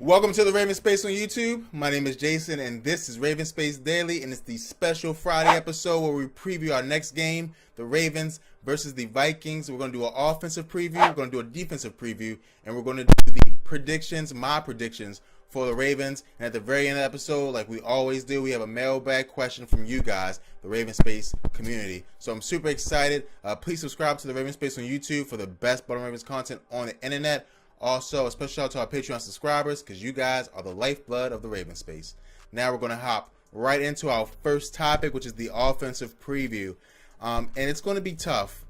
Welcome to the Raven Space on YouTube. My name is Jason, and this is Raven Space Daily, and it's the special Friday episode where we preview our next game, the Ravens versus the Vikings. We're going to do an offensive preview, we're going to do a defensive preview, and we're going to do the predictions, my predictions for the Ravens. And at the very end of the episode, like we always do, we have a mailbag question from you guys, the Raven Space community. So I'm super excited. Please subscribe to the Raven Space on YouTube for the best Baltimore Ravens content on the internet. Also, a special shout out to our Patreon subscribers because you guys are the lifeblood of the Raven Space. Now we're going to hop right into our first topic, which is the offensive preview. And it's going to be tough.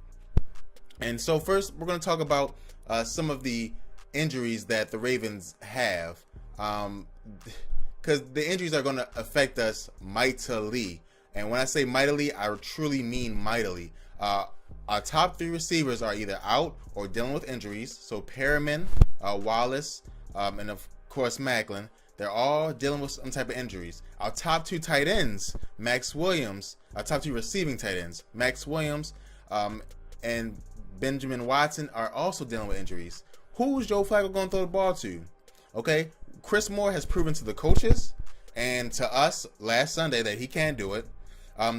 And so first, we're going to talk about some of the injuries that the Ravens have. Because the injuries are going to affect us mightily. And when I say mightily, I truly mean mightily. Our top three receivers are either out or dealing with injuries. So Perriman, Wallace, and of course Macklin, they're all dealing with some type of injuries. Our top two tight ends, Max Williams, our top two receiving tight ends, Max Williams and Benjamin Watson, are also dealing with injuries. Who's Joe Flacco going to throw the ball to? Okay, Chris Moore has proven to the coaches and to us last Sunday that he can do it.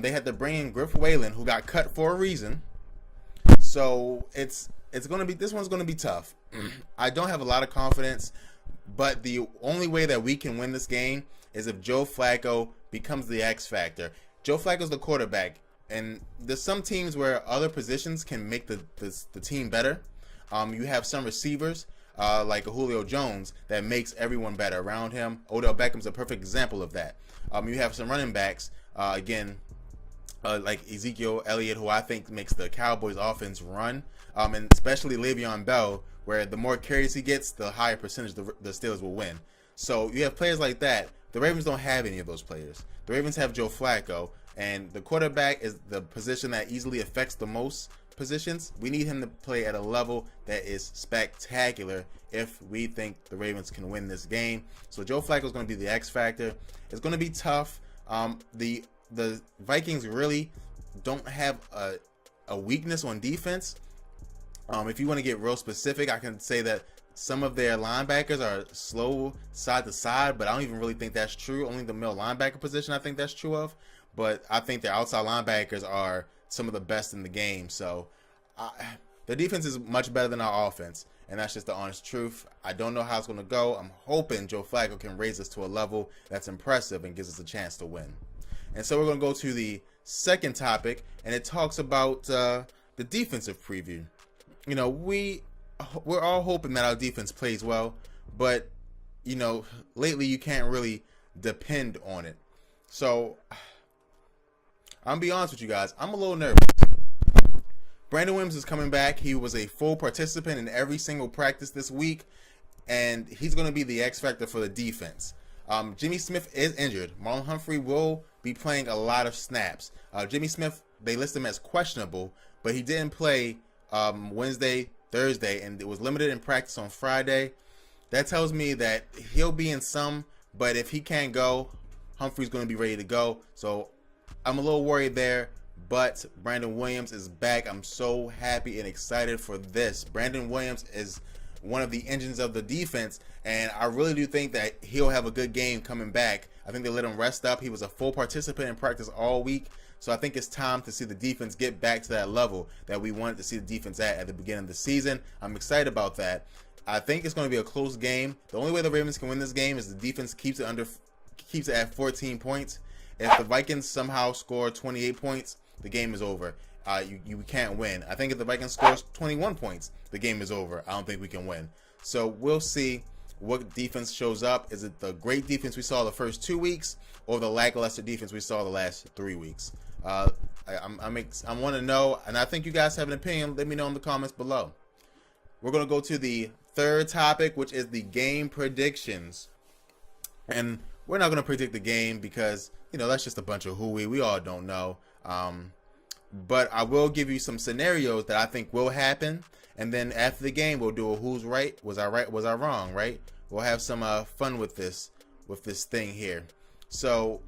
They had to bring in Griff Whalen, who got cut for a reason. So it's going to be, this one's going to be tough. I don't have a lot of confidence, but the only way that we can win this game is if Joe Flacco becomes the X factor. Joe Flacco's the quarterback, and there's some teams where other positions can make the team better. You have some receivers like Julio Jones that makes everyone better around him. Odell Beckham's a perfect example of that. You have some running backs, like Ezekiel Elliott, who I think makes the Cowboys offense run, and especially Le'Veon Bell, where the more carries he gets, the higher percentage the Steelers will win. So you have players like that. The Ravens don't have any of those players. The Ravens have Joe Flacco, and the quarterback is the position that easily affects the most positions. We need him to play at a level that is spectacular if we think the Ravens can win this game. So Joe Flacco is going to be the X factor. It's going to be tough. The Vikings really don't have a weakness on defense. If you want to get real specific, I can say that some of their linebackers are slow side to side, but I don't even really think that's true. Only the middle linebacker position I think that's true of. But I think their outside linebackers are some of the best in the game. So the defense is much better than our offense, and that's just the honest truth. I don't know how it's going to go. I'm hoping Joe Flacco can raise us to a level that's impressive and gives us a chance to win. And so we're going to go to the second topic, and it talks about the defensive preview. You know, we're all hoping that our defense plays well, but, you know, lately you can't really depend on it. So I'm going to be honest with you guys. I'm a little nervous. Brandon Williams is coming back. He was a full participant in every single practice this week, and he's going to be the X factor for the defense. Jimmy Smith is injured. Marlon Humphrey will be playing a lot of snaps. Jimmy Smith, they list him as questionable, but he didn't play Wednesday, Thursday, and it was limited in practice on Friday. That tells me that he'll be in some, but if he can't go, Humphrey's going to be ready to go. So I'm a little worried there, but Brandon Williams is back. I'm so happy and excited for this. Brandon Williams is one of the engines of the defense, and I really do think that he'll have a good game coming back. I think they let him rest up. He was a full participant in practice all week, so I think it's time to see the defense get back to that level that we wanted to see the defense at the beginning of the season. I'm excited about that. I think it's going to be a close game. The only way the Ravens can win this game is the defense keeps it at 14 points. If the Vikings somehow score 28 points, the game is over. You can't win. I think if the Vikings scores 21 points, the game is over. I don't think we can win. So we'll see what defense shows up. Is it the great defense we saw the first 2 weeks, or the lackluster defense we saw the last 3 weeks? I want to know, and I think you guys have an opinion. Let me know in the comments below. We're going to go to the third topic, which is the game predictions. And we're not going to predict the game because, you know, that's just a bunch of hooey. We all don't know. But I will give you some scenarios that I think will happen, and then after the game we'll do a who's right, was I wrong, right? We'll have some fun with this thing here. So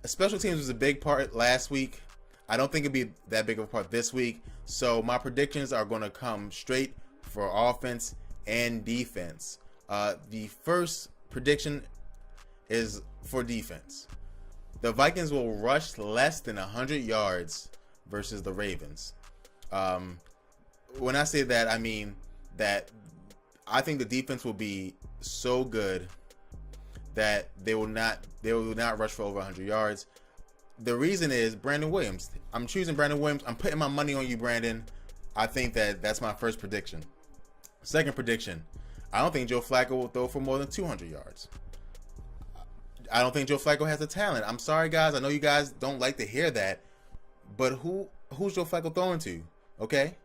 special teams was a big part last week. I don't think it'd be that big of a part this week. So my predictions are going to come straight for offense and defense. The first prediction is for defense. The Vikings will rush less than 100 yards versus the Ravens. When I say that, I mean that I think the defense will be so good that they will not rush for over 100 yards. The reason is Brandon Williams. I'm choosing Brandon Williams. I'm putting my money on you, Brandon. I think that's my first prediction. Second prediction, I don't think Joe Flacco will throw for more than 200 yards. I don't think Joe Flacco has the talent. I'm sorry, guys. I know you guys don't like to hear that, but who's Joe Flacco throwing to? Okay,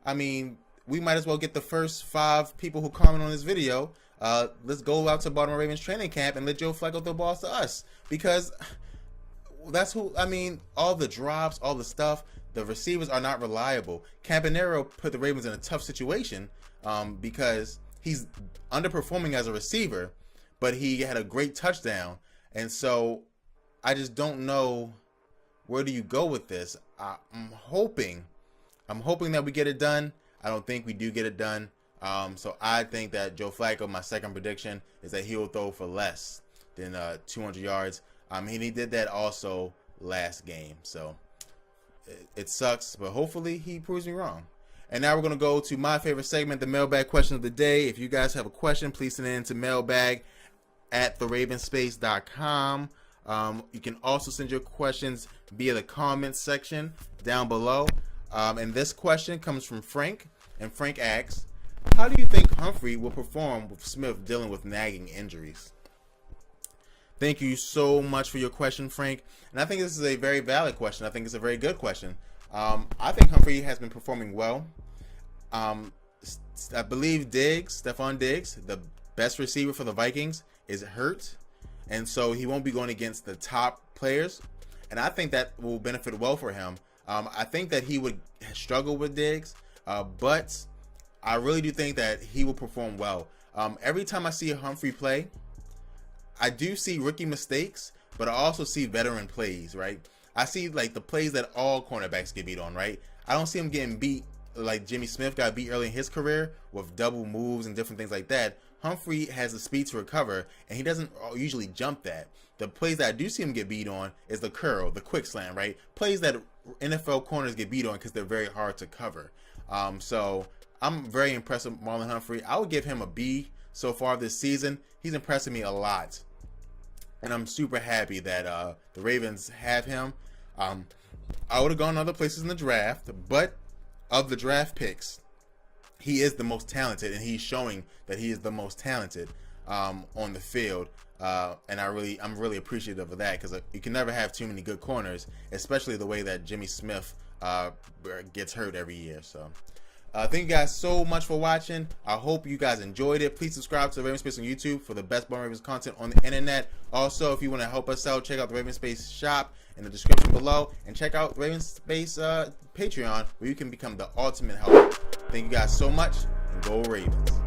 I mean, we might as well get the first 5 people who comment on this video. Let's go out to Baltimore Ravens training camp and let Joe Flacco throw balls to us, because that's who. I mean, all the drops, all the stuff. The receivers are not reliable. Campanaro put the Ravens in a tough situation because he's underperforming as a receiver, but he had a great touchdown. And so I just don't know, where do you go with this? I'm hoping that we get it done. I don't think we do get it done. So I think that Joe Flacco, my second prediction, is that he will throw for less than 200 yards. And he did that also last game. So it sucks, but hopefully he proves me wrong. And now we're going to go to my favorite segment, the mailbag question of the day. If you guys have a question, please send it in to mailbag@theravenSpace.com. You can also send your questions via the comments section down below. And this question comes from Frank. And Frank asks, how do you think Humphrey will perform with Smith dealing with nagging injuries? Thank you so much for your question, Frank. And I think this is a very valid question. I think it's a very good question. I think Humphrey has been performing well. I believe Stephon Diggs, the best receiver for the Vikings, is hurt. And so he won't be going against the top players. And I think that will benefit well for him. I think that he would struggle with Diggs, but I really do think that he will perform well. Every time I see Humphrey play, I do see rookie mistakes, but I also see veteran plays, right? I see like the plays that all cornerbacks get beat on, right? I don't see him getting beat like Jimmy Smith got beat early in his career with double moves and different things like that. Humphrey has the speed to recover, and he doesn't usually jump that. The plays that I do see him get beat on is the curl, the quick slant, right? Plays that NFL corners get beat on because they're very hard to cover. So I'm very impressed with Marlon Humphrey. I would give him a B so far this season. He's impressing me a lot. And I'm super happy that the Ravens have him. I would have gone other places in the draft, but of the draft picks, he is the most talented, and he's showing that he is the most talented on the field. And I'm really appreciative of that, because you can never have too many good corners, especially the way that Jimmy Smith gets hurt every year. So thank you guys so much for watching. I hope you guys enjoyed it. Please subscribe to the Raven Space on YouTube for the best Baltimore Ravens content on the internet. Also, if you want to help us out, check out the Raven Space shop in the description below, and check out Raven Space Patreon, where you can become the ultimate helper. Thank you guys so much, and go Ravens.